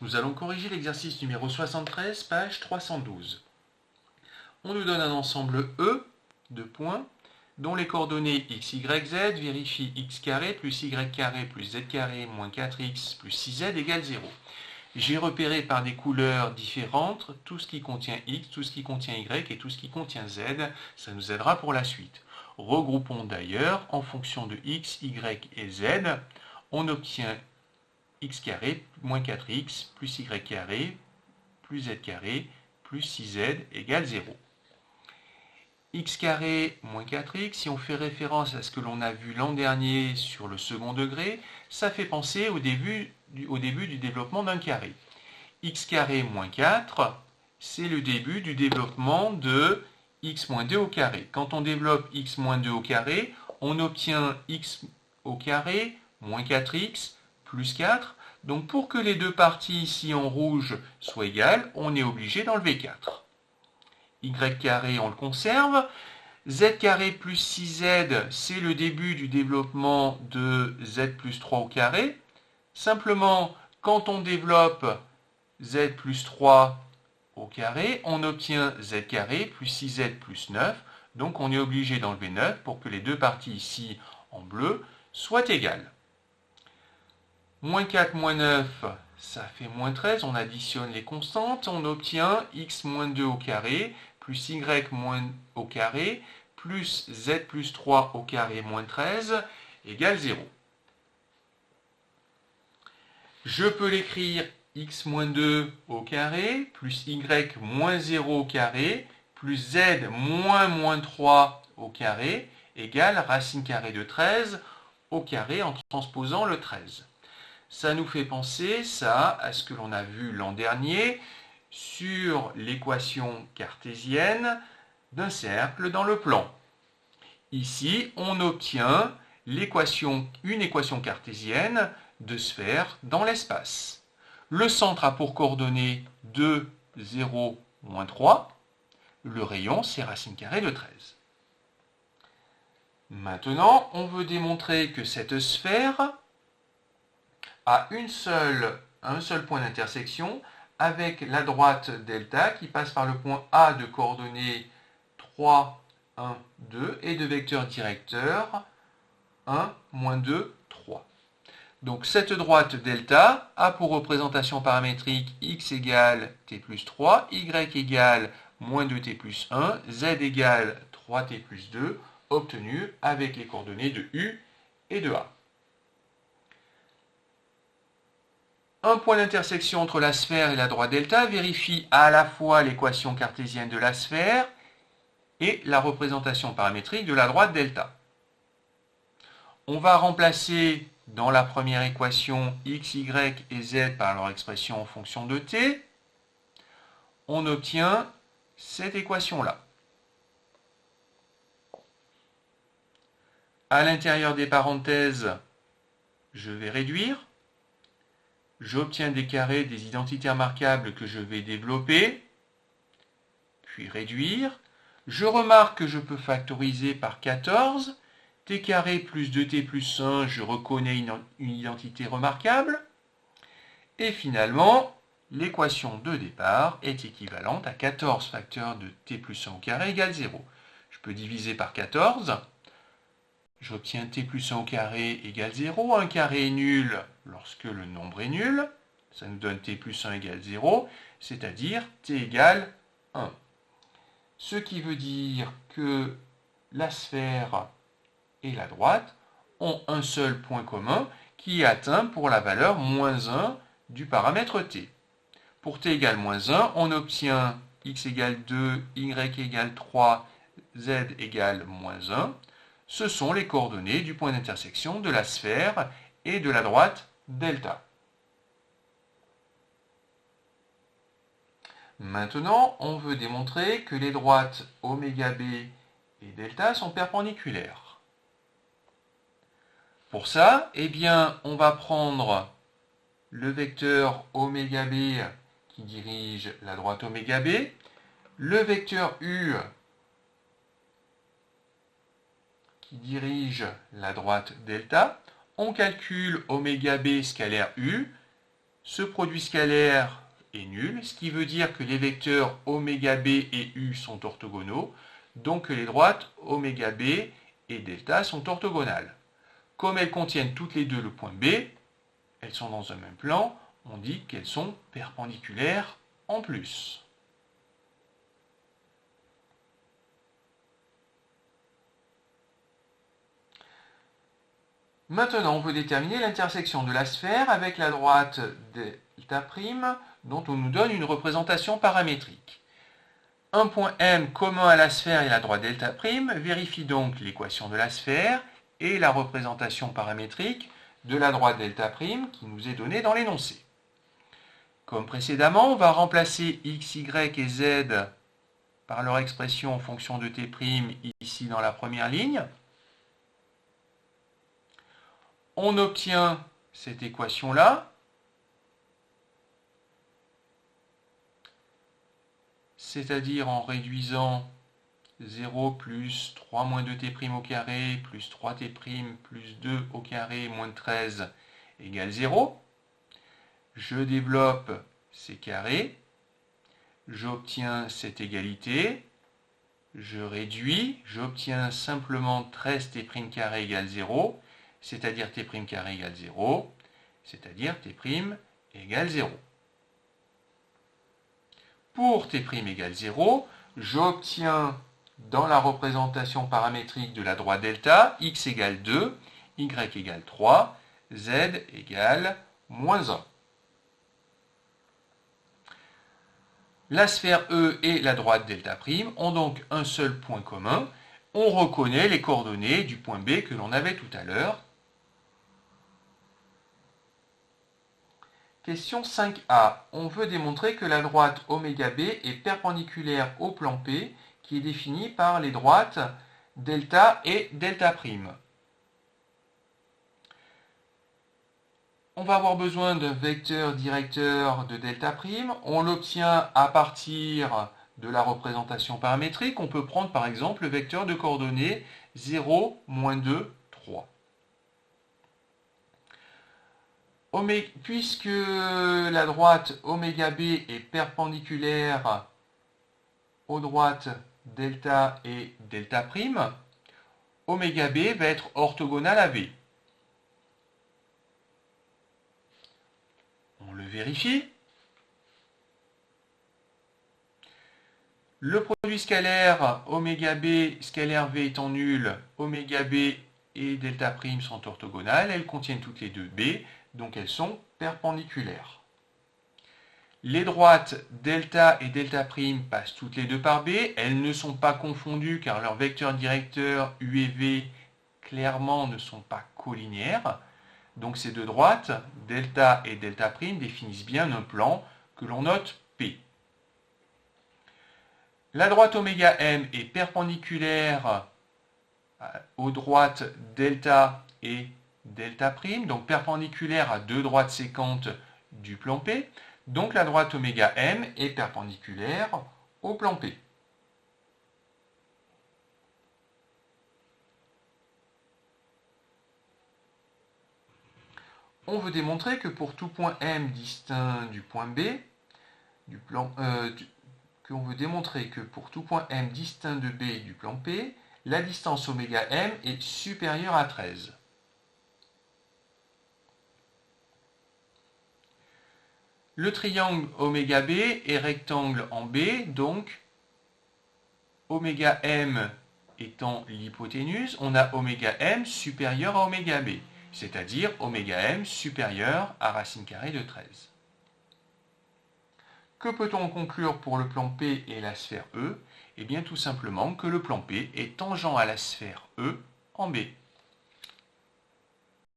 Nous allons corriger l'exercice numéro 73, page 312. On nous donne un ensemble E de points dont les coordonnées x, y, z vérifient x carré plus y carré plus z carré moins 4x plus 6z égale 0. J'ai repéré par des couleurs différentes tout ce qui contient x, tout ce qui contient y et tout ce qui contient z. Ça nous aidera pour la suite. Regroupons d'ailleurs en fonction de x, y et z. On obtient x carré moins 4x plus y carré plus z carré plus 6z égale 0. X carré moins 4x, si on fait référence à ce que l'on a vu l'an dernier sur le second degré, ça fait penser au début du développement d'un carré. X carré moins 4, c'est le début du développement de x moins 2 au carré. Quand on développe x moins 2 au carré, on obtient x au carré moins 4x plus 4. Donc pour que les deux parties ici en rouge soient égales, on est obligé d'enlever 4. Y carré, on le conserve. Z carré plus 6z, c'est le début du développement de z plus 3 au carré. Simplement, quand on développe z plus 3 au carré, on obtient z carré plus 6z plus 9. Donc on est obligé d'enlever 9 pour que les deux parties ici en bleu soient égales. Moins 4 moins 9, ça fait moins 13. On additionne les constantes. On obtient x moins 2 au carré plus y moins au carré plus z plus 3 au carré moins 13 égale 0. Je peux l'écrire x moins 2 au carré plus y moins 0 au carré plus z moins 3 au carré égale racine carrée de 13 au carré en transposant le 13. Ça nous fait penser ça à ce que l'on a vu l'an dernier sur l'équation cartésienne d'un cercle dans le plan. Ici, on obtient une équation cartésienne de sphère dans l'espace. Le centre a pour coordonnées 2, 0, moins 3. Le rayon, c'est racine carrée de 13. Maintenant, on veut démontrer que cette sphère a un seul point d'intersection avec la droite delta qui passe par le point A de coordonnées 3, 1, 2 et de vecteur directeur 1, moins 2, 3. Donc cette droite delta a pour représentation paramétrique x égale t plus 3, y égale moins 2t plus 1, z égale 3t plus 2, obtenu avec les coordonnées de U et de A. Un point d'intersection entre la sphère et la droite delta vérifie à la fois l'équation cartésienne de la sphère et la représentation paramétrique de la droite delta. On va remplacer dans la première équation x, y et z par leur expression en fonction de t. On obtient cette équation-là. À l'intérieur des parenthèses, je vais réduire. J'obtiens des carrés des identités remarquables que je vais développer, puis réduire. Je remarque que je peux factoriser par 14. T carré plus 2t plus 1, je reconnais une identité remarquable. Et finalement, l'équation de départ est équivalente à 14 facteurs de t plus 1 au carré égale 0. Je peux diviser par 14. J'obtiens t plus 1 au carré égale 0. Un carré est nul lorsque le nombre est nul. Ça nous donne t plus 1 égale 0, c'est-à-dire t égale 1. Ce qui veut dire que la sphère et la droite ont un seul point commun qui est atteint pour la valeur moins 1 du paramètre t. Pour t égale moins 1, on obtient x égale 2, y égale 3, z égale moins 1. Ce sont les coordonnées du point d'intersection de la sphère et de la droite delta. Maintenant, on veut démontrer que les droites oméga b et delta sont perpendiculaires. Pour ça, on va prendre le vecteur oméga b qui dirige la droite oméga b, le vecteur u qui dirige la droite delta. On calcule oméga b scalaire u Ce produit scalaire est nul, ce qui veut dire que les vecteurs oméga b et u sont orthogonaux, donc que les droites oméga b et delta sont orthogonales. Comme elles contiennent toutes les deux le point B, elles sont dans un même plan, on dit qu'elles sont perpendiculaires en plus. Maintenant, on peut déterminer l'intersection de la sphère avec la droite delta', dont on nous donne une représentation paramétrique. Un point M commun à la sphère et la droite delta', vérifie donc l'équation de la sphère et la représentation paramétrique de la droite delta' qui nous est donnée dans l'énoncé. Comme précédemment, on va remplacer x, y et z par leur expression en fonction de t' ici dans la première ligne. On obtient cette équation-là, c'est-à-dire en réduisant 0 plus 3 moins 2t' au carré plus 3t' plus 2 au carré moins 13 égale 0. Je développe ces carrés, j'obtiens cette égalité, je réduis, j'obtiens simplement 13t' carré égale 0, c'est-à-dire t' carré égale 0, c'est-à-dire t' égale 0. Pour t' égale 0, j'obtiens dans la représentation paramétrique de la droite delta, x égale 2, y égale 3, z égale moins 1. La sphère E et la droite delta' ont donc un seul point commun. On reconnaît les coordonnées du point B que l'on avait tout à l'heure. Question 5a. On veut démontrer que la droite oméga B est perpendiculaire au plan P qui est défini par les droites delta et delta'. On va avoir besoin d'un vecteur directeur de delta'. On l'obtient à partir de la représentation paramétrique. On peut prendre par exemple le vecteur de coordonnées 0, moins 2, 3. Puisque la droite oméga B est perpendiculaire aux droites delta et delta', oméga B va être orthogonal à B. On le vérifie. Le produit scalaire oméga B, scalaire V étant nul, oméga B et delta' sont orthogonales. Elles contiennent toutes les deux B, donc elles sont perpendiculaires. Les droites delta et delta' passent toutes les deux par B. Elles ne sont pas confondues car leurs vecteurs directeurs U et V clairement ne sont pas colinéaires. Donc ces deux droites, delta et delta', définissent bien un plan que l'on note P. La droite oméga M est perpendiculaire aux droites delta et delta', donc perpendiculaire à deux droites séquentes du plan P. Donc la droite oméga M est perpendiculaire au plan P. On veut démontrer que pour tout point M distinct du point B, qu'on veut démontrer que pour tout point M distinct de B du plan P, la distance oméga M est supérieure à 13. Le triangle oméga B est rectangle en B, donc oméga M étant l'hypoténuse, on a oméga M supérieur à oméga B, c'est-à-dire oméga M supérieur à racine carrée de 13. Que peut-on conclure pour le plan P et la sphère E? Eh bien tout simplement que le plan P est tangent à la sphère E en B.